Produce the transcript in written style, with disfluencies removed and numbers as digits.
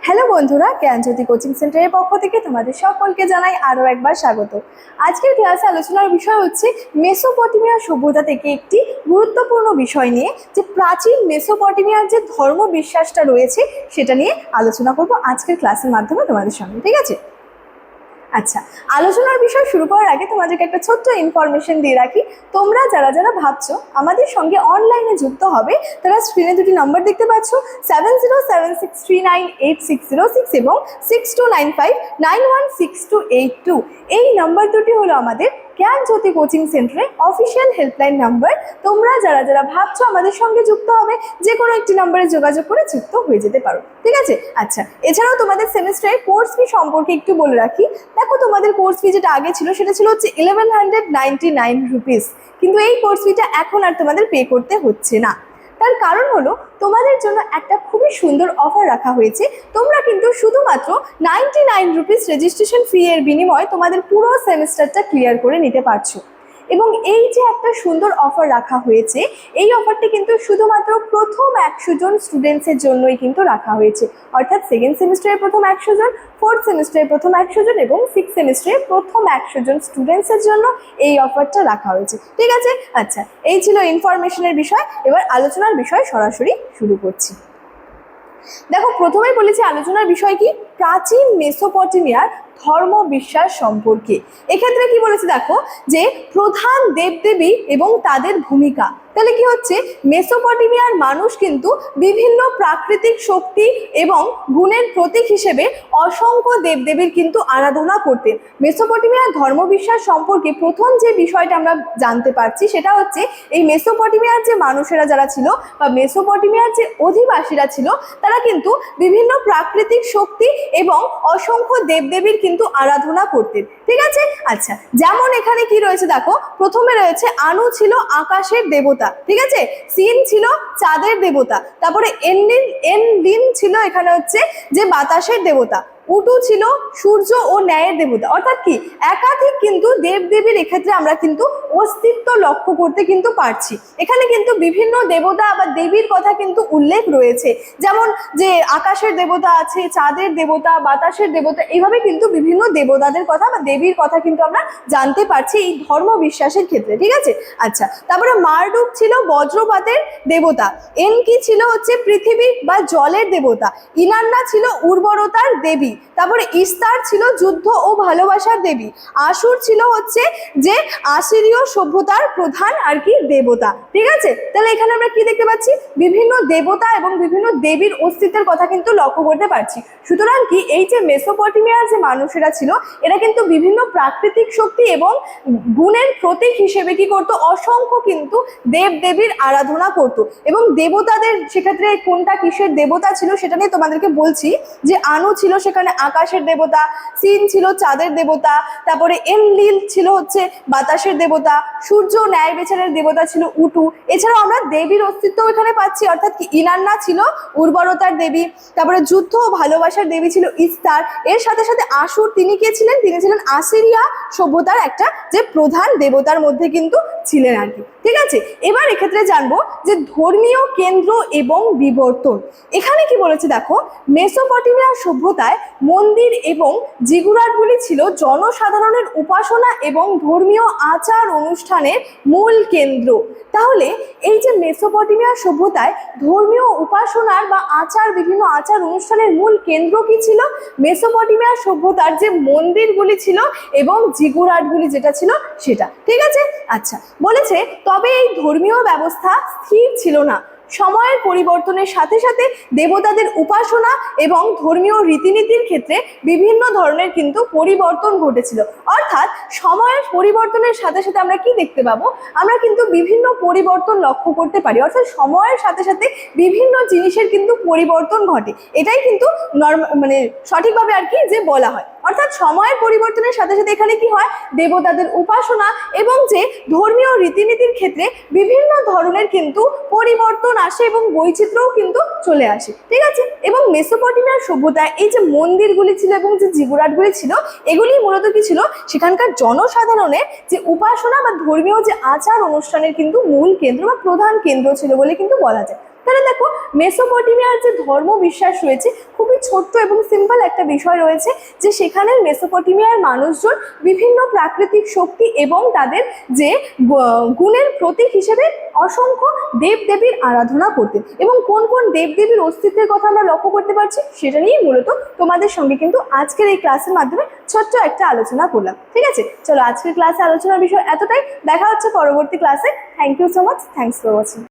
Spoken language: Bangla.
হ্যালো বন্ধুরা, জ্ঞানজ্যোতি কোচিং সেন্টারের পক্ষ থেকে তোমাদের সকলকে জানাই আরও একবার স্বাগত। আজকের ক্লাসে আলোচনার বিষয় হচ্ছে মেসোপটেমিয়া সভ্যতা থেকে একটি গুরুত্বপূর্ণ বিষয় নিয়ে, যে প্রাচীন মেসোপটেমিয়ার যে ধর্ম বিশ্বাসটা রয়েছে সেটা নিয়ে আলোচনা করব আজকের ক্লাসের মাধ্যমে তোমাদের সঙ্গে। ঠিক আছে? আচ্ছা, আলোচনার বিষয় শুরু করার আগে তোমাদেরকে একটা ছোট্ট ইনফরমেশন দিয়ে রাখি। তোমরা যারা যারা ভাবছো আমাদের সঙ্গে অনলাইনে যুক্ত হবে, তারা স্ক্রিনে দুটি নাম্বার দেখতে পাচ্ছ, 7076398606 এবং 6295916282। এই নাম্বার দুটি হলো আমাদের জ্ঞানজ্যোতি কোচিং সেন্টারের অফিসিয়াল হেল্পলাইন নাম্বার। তোমরা যারা যারা ভাবছো আমাদের সঙ্গে যুক্ত হবে, যে কোনো একটি নাম্বারে যোগাযোগ করে যুক্ত হয়ে যেতে পারো। ঠিক আছে? আচ্ছা, এছাড়াও তোমাদের সেমিস্টারের কোর্স ফি সম্পর্কে একটু বলে রাখি। দেখো, তোমাদের কোর্স ফি যেটা আগে ছিল সেটা ছিল হচ্ছে 1199 রুপিস, কিন্তু এই কোর্স ফিটা এখন আর তোমাদের পে করতে হচ্ছে না। তার কারণ হলো তোমাদের জন্য একটা খুবই সুন্দর অফার রাখা হয়েছে। তোমরা কিন্তু শুধুমাত্র 99 রুপিস রেজিস্ট্রেশন ফি এর বিনিময়ে তোমাদের পুরো সেমিস্টারটা ক্লিয়ার করে নিতে পারছো। এবং এই যে একটা সুন্দর অফার রাখা হয়েছে, এই অফারটি কিন্তু শুধুমাত্র প্রথম 100 জন স্টুডেন্টসের জন্যই কিন্তু রাখা হয়েছে। অর্থাৎ সেকেন্ড সেমিস্টারের প্রথম 100 জন, ফোর্থ সেমিস্টারের প্রথম 100 জন এবং সিক্স সেমিস্টারের প্রথম 100 জন স্টুডেন্টসের জন্য এই অফারটা রাখা হয়েছে। ঠিক আছে? আচ্ছা, এই ছিল ইনফরমেশনের বিষয়। এবার আলোচনার বিষয় সরাসরি শুরু করছি। দেখো, প্রথমেই বলেছি আলোচনার বিষয় কি, প্রাচীন মেসোপটেমিয়ার ধর্ম বিশ্বাস সম্পর্কে। এক্ষেত্রে কি বলেছে দেখো, যে প্রধান দেবদেবী এবং তাদের ভূমিকা। তাহলে কি হচ্ছে, মেসোপটেমিয়ার মানুষ কিন্তু বিভিন্ন প্রাকৃতিক শক্তি এবং গুণের প্রতীক হিসেবে অসংখ্য দেবদেবীর কিন্তু আরাধনা করতেন। মেসোপটেমিয়ার ধর্মবিশ্বাস সম্পর্কে প্রথম যে বিষয়টা আমরা জানতে পারছি সেটা হচ্ছে, এই মেসোপটেমিয়ার যে মানুষেরা যারা ছিল বা মেসোপটেমিয়ার যে অধিবাসীরা ছিল, তারা কিন্তু বিভিন্ন প্রাকৃতিক শক্তি এবং অসংখ্য দেবদেবীর কিন্তু আরাধনা করতেন। ঠিক আছে? আচ্ছা, যেমন এখানে কি রয়েছে দেখো, প্রথমে রয়েছে আনু ছিল আকাশের দেবতা। ঠিক আছে? সিন ছিল চাঁদের দেবতা। তারপরে এনলিন ছিল এখানে হচ্ছে যে বাতাসের দেবতা। উটু ছিল সূর্য ও ন্যায়ের দেবতা। অর্থাৎ কি, একাধিক কিন্তু দেবদেবীর এক্ষেত্রে আমরা কিন্তু অস্তিত্ব লক্ষ্য করতে কিন্তু পারছি। এখানে কিন্তু বিভিন্ন দেবতা বা দেবীর কথা কিন্তু উল্লেখ রয়েছে, যেমন যে আকাশের দেবতা আছে, চাঁদের দেবতা, বাতাসের দেবতা, এইভাবে কিন্তু বিভিন্ন দেবতাদের কথা বা দেবীর কথা কিন্তু আমরা জানতে পারছি এই ধর্ম বিশ্বাসের ক্ষেত্রে। ঠিক আছে? আচ্ছা, তারপরে মারডুক ছিল বজ্রপাতের দেবতা। এনকি ছিল হচ্ছে পৃথিবী বা জলের দেবতা। ইনান্না ছিল উর্বরতার দেবী। তারপরে ইস্তার ছিল যুদ্ধ ও ভালোবাসার দেবী। আসুর ছিল হচ্ছে যে আসিরীয় সভ্যতার প্রধান আর কি দেবতা। ঠিক আছে? তাহলে এখানে আমরা কি দেখতে পাচ্ছি, বিভিন্ন দেবতা এবং বিভিন্ন দেবীর অস্তিত্বের কথা কিন্তু লক্ষ্য করতে পারছি। সুতরাং কি, এই যে মেসোপটেমিয়ার যে মানুষেরা ছিল, এরা কিন্তু বিভিন্ন প্রাকৃতিক শক্তি এবং গুণের প্রতীক হিসেবে কি করতো, অসংখ্য কিন্তু দেবদেবীর আরাধনা করতো। এবং দেবতাদের সেক্ষেত্রে কোনটা কিসের দেবতা ছিল সেটা নিয়ে তোমাদেরকে বলছি। যে আনু ছিল সেখানে আকাশের দেবতা, সিন ছিল চাঁদের দেবতা, তারপরে এনলিল ছিল হচ্ছে বাতাসের দেবতা, সূর্য ন্যায় বিচারের দেবতা ছিল উটু। এছাড়াও আমরা দেবীর অস্তিত্ব এখানে পাচ্ছি, অর্থাৎ কি ইনান্না ছিল উর্বরতার দেবী, তারপরে যুদ্ধ ও ভালোবাসার দেবী ছিল ইস্তার। এর সাথে সাথে আসুর তিনি কে ছিলেন, তিনি ছিলেন আসিরিয়া সভ্যতার একটা যে প্রধান দেবতার মধ্যে কিন্তু ছিলেন আর কি। ঠিক আছে? এবার এক্ষেত্রে জানবো যে ধর্মীয় কেন্দ্র এবং বিবর্তন। এখানে কি বলেছে দেখো, মেসোপটেমিয়া সভ্যতায় মন্দির এবং জিগুরাটগুলি ছিল জনসাধারণের উপাসনা এবং ধর্মীয় আচার অনুষ্ঠানের মূল কেন্দ্র। তাহলে এই যে মেসোপটেমিয়া সভ্যতায় ধর্মীয় উপাসনার বা বিভিন্ন আচার অনুষ্ঠানের মূল কেন্দ্র কি ছিল, মেসোপটেমিয়া সভ্যতার যে মন্দিরগুলি ছিল এবং জিগুরাটগুলি যেটা ছিল সেটা। ঠিক আছে? আচ্ছা, বলেছে তবে এই ধর্মীয় ব্যবস্থা স্থির ছিল না। সময়ের পরিবর্তনের সাথে সাথে দেবতাদের উপাসনা এবং ধর্মীয় রীতিনীতির ক্ষেত্রে বিভিন্ন ধরনের কিন্তু পরিবর্তন ঘটেছিল। অর্থাৎ সময়ের পরিবর্তনের সাথে সাথে আমরা কি দেখতে পাবো, আমরা কিন্তু বিভিন্ন পরিবর্তন লক্ষ্য করতে পারি। অর্থাৎ সময়ের সাথে সাথে বিভিন্ন জিনিসের কিন্তু পরিবর্তন ঘটে, এটাই কিন্তু সঠিকভাবে আর কি যে বলা হয়। অর্থাৎ সময়ের পরিবর্তনের সাথে সাথে এখানে কি হয়, দেবতাদের উপাসনা এবং যে ধর্মীয় রীতিনীতির ক্ষেত্রে বিভিন্ন ধরনের কিন্তু পরিবর্তন আসে এবং বৈচিত্র্যও কিন্তু চলে আসে। ঠিক আছে? এবং মেসোপটেমিয়ার সভ্যতায় এই যে মন্দিরগুলি ছিল এবং যে জিগুরাটগুলি ছিল, এগুলি মূলত কি ছিল, সেখানকার জনসাধারণের যে উপাসনা বা ধর্মীয় যে আচার অনুষ্ঠানের কিন্তু মূল কেন্দ্র বা প্রধান কেন্দ্র ছিল বলে কিন্তু বলা যায়। তাহলে দেখো মেসোপটেমিয়ার যে ধর্ম বিশ্বাস রয়েছে খুবই ছোট্ট এবং সিম্পল একটা বিষয় রয়েছে, যে সেখানের মেসোপটেমিয়ার মানুষজন বিভিন্ন প্রাকৃতিক শক্তি এবং তাদের যে গুণের প্রতীক হিসেবে অসংখ্য দেবদেবীর আরাধনা করতেন। এবং কোন কোন দেবদেবীর অস্তিত্বের কথা আমরা লক্ষ্য করতে পারছি সেটা নিয়ে মূলত তোমাদের সঙ্গে কিন্তু আজকের এই ক্লাসের মাধ্যমে ছোট্ট একটা আলোচনা করলাম। ঠিক আছে, চলো আজকের ক্লাসে আলোচনার বিষয় এতটাই। দেখা হচ্ছে পরবর্তী ক্লাসে। Thank you so much, thanks for watching.